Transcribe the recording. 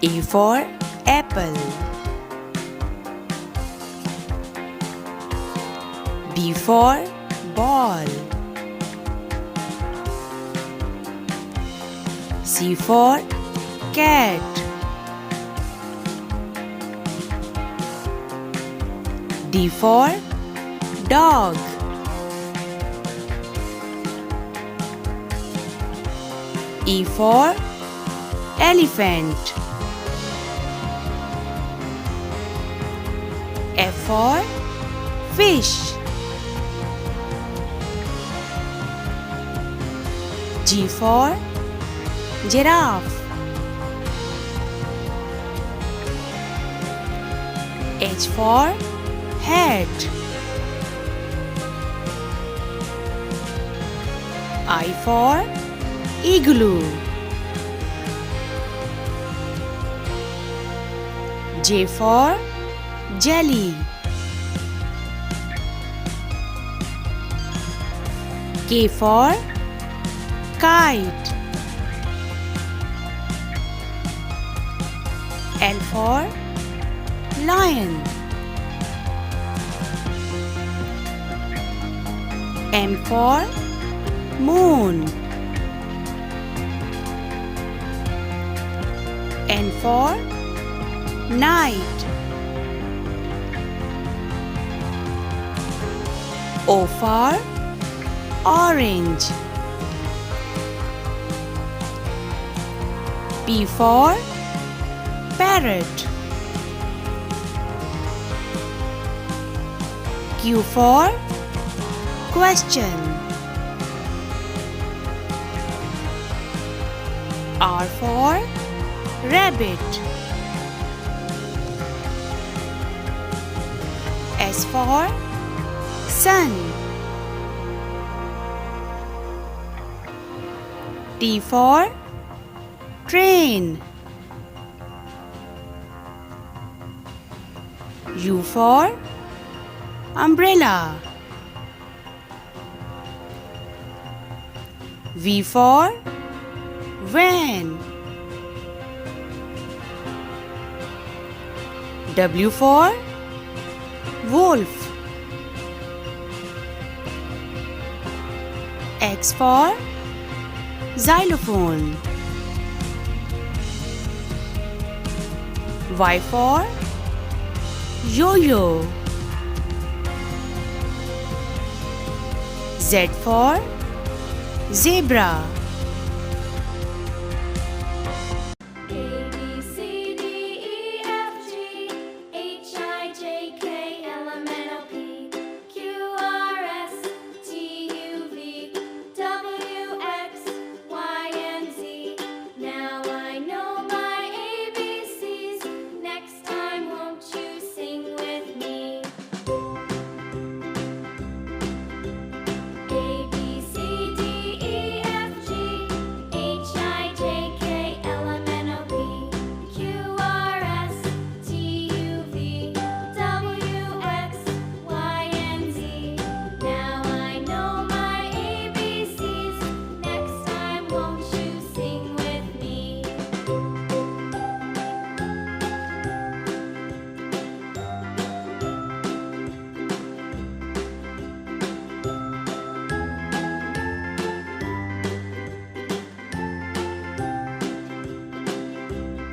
A for apple. B for ball. C for cat. D for dog. E for elephant. F for fish. G for giraffe. H for hat. I for igloo. J for jelly. K for kite. L for lion. M for moon. N for night. O for orange. P for parrot. Q for question. R for rabbit. S for sun. T for train. U for umbrella. V for van. W for wolf. X for xylophone. Y for yo-yo. Z for zebra.